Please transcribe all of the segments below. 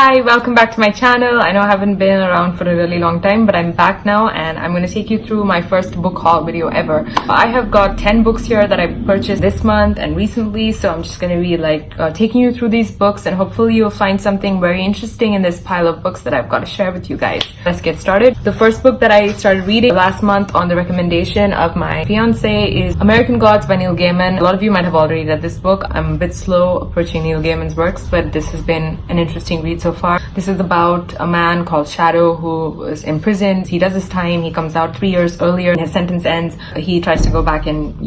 Hi, welcome back to my channel. I know I haven't been around for a really long time, but I'm back now and I'm going to take you through my first book haul video ever. I have got 10 books here that I purchased this month and recently, so I'm just going to be taking you through these books and hopefully you'll find something very interesting in this pile of books that I've got to share with you guys. Let's get started. The first book that I started reading last month on the recommendation of my fiance is American Gods by Neil Gaiman. A lot of you might have already read this book. I'm a bit slow approaching Neil Gaiman's works, but this has been an interesting read so far. This is about a man called Shadow who was imprisoned. He does his time. He comes out 3 years earlier and his sentence ends. He tries to go back and,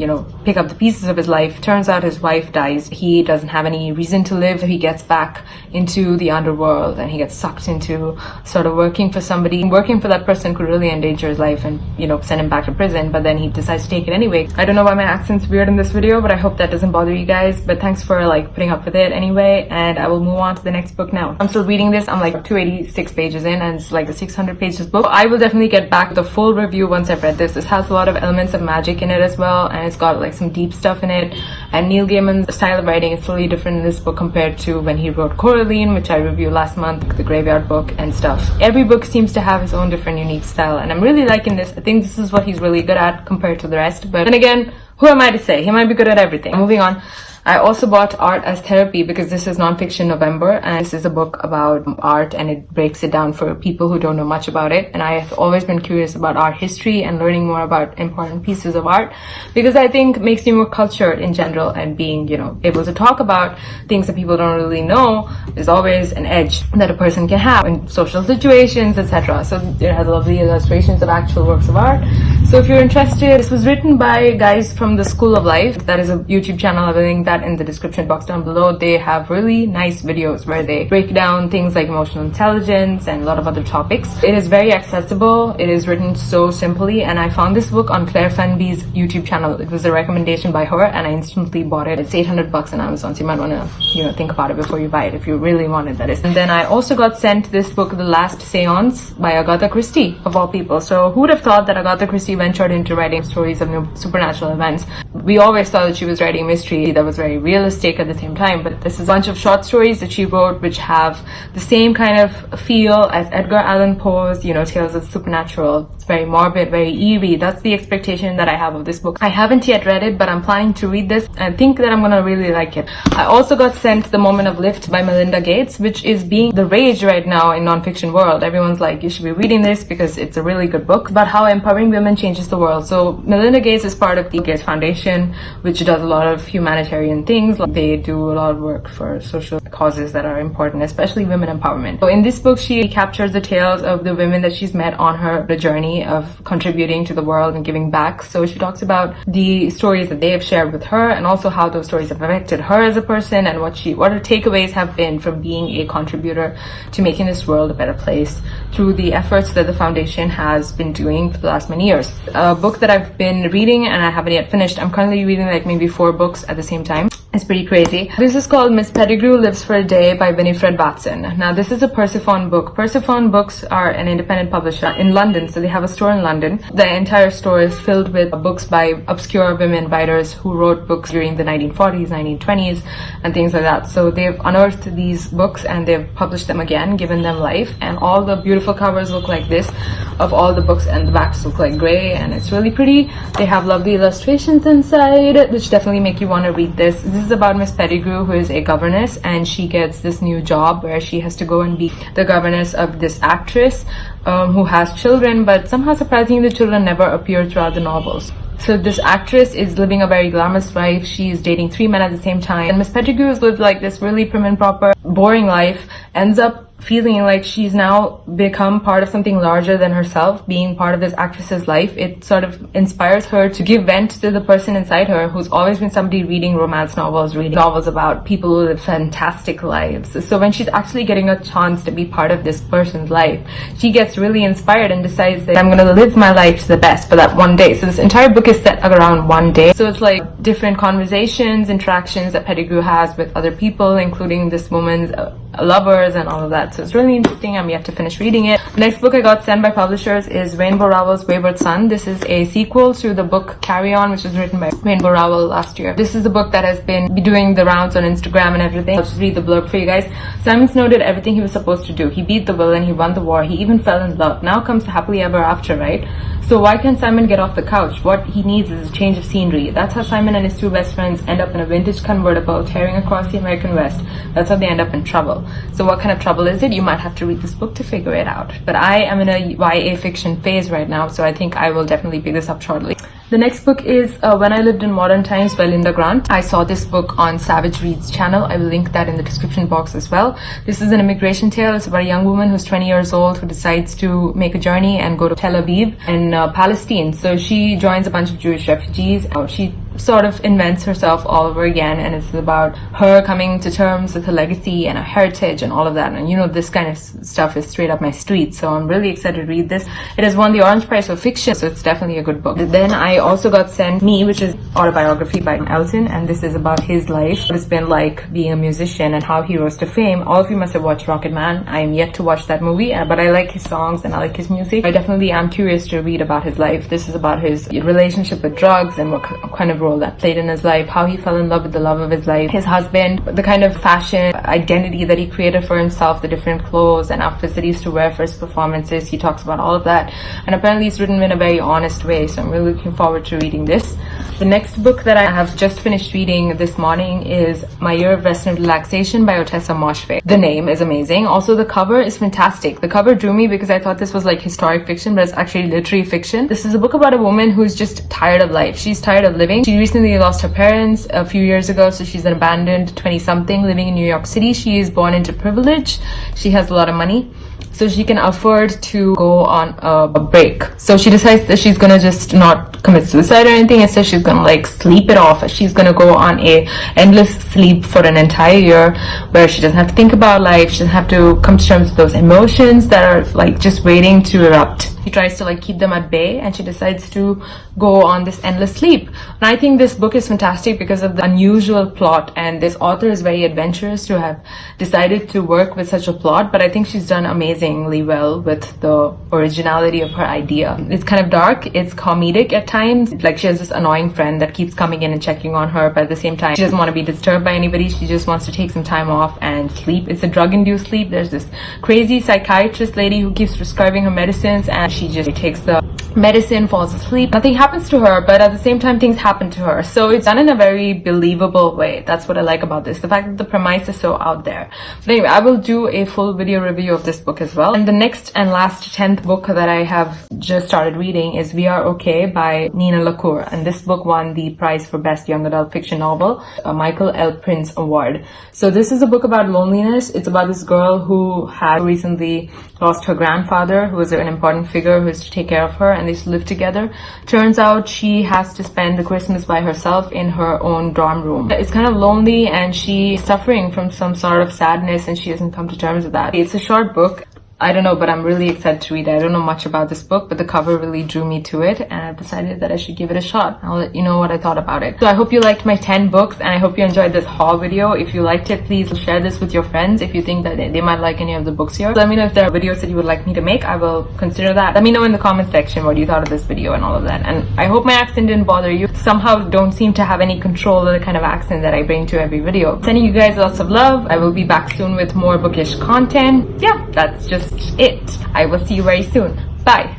pick up the pieces of his life. Turns out his wife dies. He doesn't have any reason to live. He gets back into the underworld and he gets sucked into sort of working for somebody. Working for that person could really endanger his life and, send him back to prison, but then he decides to take it anyway. I don't know why my accent's weird in this video, but I hope that doesn't bother you guys. But thanks for putting up with it anyway, and I will move on to the next book now. I'm still reading this. I'm 286 pages in and it's a 600 pages book. I will definitely get back to the full review once I've read this. This has a lot of elements of magic in it as well, and it's got some deep stuff in it. And Neil Gaiman's style of writing is totally different in this book compared to when he wrote Coraline, which I reviewed last month, the Graveyard Book and stuff. Every book seems to have his own different unique style, and I'm really liking this. I think this is what he's really good at compared to the rest, but then again, who am I to say? He might be good at everything. Moving on. I also bought Art as Therapy because this is Nonfiction November and this is a book about art and it breaks it down for people who don't know much about it. And I have always been curious about art history and learning more about important pieces of art because I think it makes you more cultured in general, and being, able to talk about things that people don't really know is always an edge that a person can have in social situations, etc. So it has lovely illustrations of actual works of art. So if you're interested, this was written by guys from the School of Life. That is a YouTube channel. I will link that in the description box down below. They have really nice videos where they break down things like emotional intelligence and a lot of other topics. It is very accessible. It is written so simply, and I found this book on Claire Fenby's YouTube channel. It was a recommendation by her and I instantly bought it. It's 800 bucks on Amazon, so you might want to think about it before you buy it if you really want it, that is. And then I also got sent this book, The Last Seance by Agatha Christie, of all people. So who would have thought that Agatha Christie ventured into writing stories of supernatural events? We always thought that she was writing mystery that was very realistic at the same time, but this is a bunch of short stories that she wrote which have the same kind of feel as Edgar Allan Poe's, Tales of the Supernatural. It's very morbid, very eerie. That's the expectation that I have of this book. I haven't yet read it, but I'm planning to read this and I think that I'm gonna really like it. I also got sent The Moment of Lift by Melinda Gates, which is being the rage right now in nonfiction world. Everyone's like, you should be reading this because it's a really good book about how empowering women changes the world. So Melinda Gates is part of the Gates Foundation, which does a lot of humanitarian things. They do a lot of work for social causes that are important, especially women empowerment. So in this book, she captures the tales of the women that she's met on her journey of contributing to the world and giving back. So she talks about the stories that they have shared with her and also how those stories have affected her as a person and what her takeaways have been from being a contributor to making this world a better place through the efforts that the foundation has been doing for the last many years. A book that I've been reading and I haven't yet finished. I'm currently reading maybe 4 books at the same time. It's pretty crazy. This is called Miss Pettigrew Lives for a Day by Winifred Watson. Now this is a Persephone book. Persephone Books are an independent publisher in London, so they have a store in London. The entire store is filled with books by obscure women writers who wrote books during the 1940s, 1920s and things like that. So they've unearthed these books and they've published them again, given them life, and all the beautiful covers look like this of all the books and the backs look like grey and it's really pretty. They have lovely illustrations inside which definitely make you want to read this. This is about Miss Pettigrew, who is a governess, and she gets this new job where she has to go and be the governess of this actress who has children, but somehow surprisingly the children never appear throughout the novels. So this actress is living a very glamorous life. She is dating 3 men at the same time, and Miss Pettigrew has lived this really prim and proper, boring life, ends up feeling like she's now become part of something larger than herself, being part of this actress's life. It sort of inspires her to give vent to the person inside her who's always been somebody reading romance novels, reading novels about people who live fantastic lives. So when she's actually getting a chance to be part of this person's life, she gets really inspired and decides that I'm gonna live my life to the best for that one day. So this entire book is set around one day. So it's different conversations, interactions that Pettigrew has with other people, including this woman's lovers and all of that. that. So it's really interesting. I'm yet to finish reading it. The next book I got sent by publishers is Rowell's Wayward Son. This is a sequel to the book Carry On, which was written by Rowell last year. This is a book that has been doing the rounds on Instagram and everything. I'll just read the blurb for you guys. Simon Snow did everything he was supposed to do. He beat the villain, he won the war, he even fell in love. Now comes the happily ever after, right? So why can't Simon get off the couch? What he needs is a change of scenery. That's how Simon and his two best friends end up in a vintage convertible tearing across the American West. That's how they end up in trouble. So what kind of trouble is it? You might have to read this book to figure it out. But I am in a YA fiction phase right now, so I think I will definitely pick this up shortly. The next book is When I Lived in Modern Times by Linda Grant. I saw this book on Savage Reads channel. I will link that in the description box as well. This is an immigration tale. It's about a young woman who's 20 years old who decides to make a journey and go to Tel Aviv in Palestine. So she joins a bunch of Jewish refugees. She sort of invents herself all over again, and it's about her coming to terms with her legacy and her heritage and all of that. And you know, this kind of stuff is straight up my street, so I'm really excited to read this. It has won the Orange Prize for fiction, so it's definitely a good book. Then I also got sent Me, which is autobiography by Elton, and this is about his life, what it's been like being a musician and how he rose to fame. All of you must have watched Rocket Man. I am yet to watch that movie, but I like his songs and I like his music. I definitely am curious to read about his life. This is about his relationship with drugs and what kind of role that played in his life, how he fell in love with the love of his life, his husband, the kind of fashion identity that he created for himself, the different clothes and outfits that he used to wear for his performances. He talks about all of that, and apparently it's written in a very honest way, so I'm really looking forward to reading this. The next book that I have just finished reading this morning is My Year of Rest and Relaxation by Otessa Moshfeigh. The name is amazing. Also, the cover is fantastic. The cover drew me because I thought this was like historic fiction, but it's actually literary fiction. This is a book about a woman who's just tired of life. She's tired of living. She recently lost her parents a few years ago, so she's an abandoned 20-something living in New York City. She is born into privilege. She has a lot of money, so she can afford to go on a break. So she decides that she's gonna just not commit suicide or anything. Instead, she's gonna like sleep it off. She's gonna go on a endless sleep for an entire year where she doesn't have to think about life. She doesn't have to come to terms with those emotions that are like just waiting to erupt. She tries to like keep them at bay, and she decides to go on this endless sleep. And I think this book is fantastic because of the unusual plot, and this author is very adventurous to have decided to work with such a plot, but I think she's done amazingly well with the originality of her idea. It's kind of dark, it's comedic at times. Like, she has this annoying friend that keeps coming in and checking on her, but at the same time she doesn't want to be disturbed by anybody. She just wants to take some time off and sleep. It's a drug-induced sleep. There's this crazy psychiatrist lady who keeps prescribing her medicines, and she just takes the medicine, falls asleep. Nothing happens to her, but at the same time things happen to her. So it's done in a very believable way. That's what I like about this, the fact that the premise is so out there. But anyway, I will do a full video review of this book as well. And the next and last 10th book that I have just started reading is We Are Okay by Nina Cour, and this book won the prize for best young adult fiction novel, a Michael L. Prince award. So this is a book about loneliness. It's about this girl who had recently lost her grandfather, who was an important figure who used to take care of her, and they used to live together. Turns out she has to spend the Christmas by herself in her own dorm room. It's kind of lonely, and she's suffering from some sort of sadness, and she hasn't come to terms with that. It's a short book. I don't know, but I'm really excited to read it. I don't know much about this book, but the cover really drew me to it, and I've decided that I should give it a shot. I'll let you know what I thought about it. So I hope you liked my 10 books, and I hope you enjoyed this haul video. If you liked it, please share this with your friends if you think that they might like any of the books here. So let me know if there are videos that you would like me to make. I will consider that. Let me know in the comment section what you thought of this video and all of that. And I hope my accent didn't bother you. Somehow don't seem to have any control of the kind of accent that I bring to every video. Sending you guys lots of love. I will be back soon with more bookish content. Yeah, that's just it. I will see you very soon. Bye.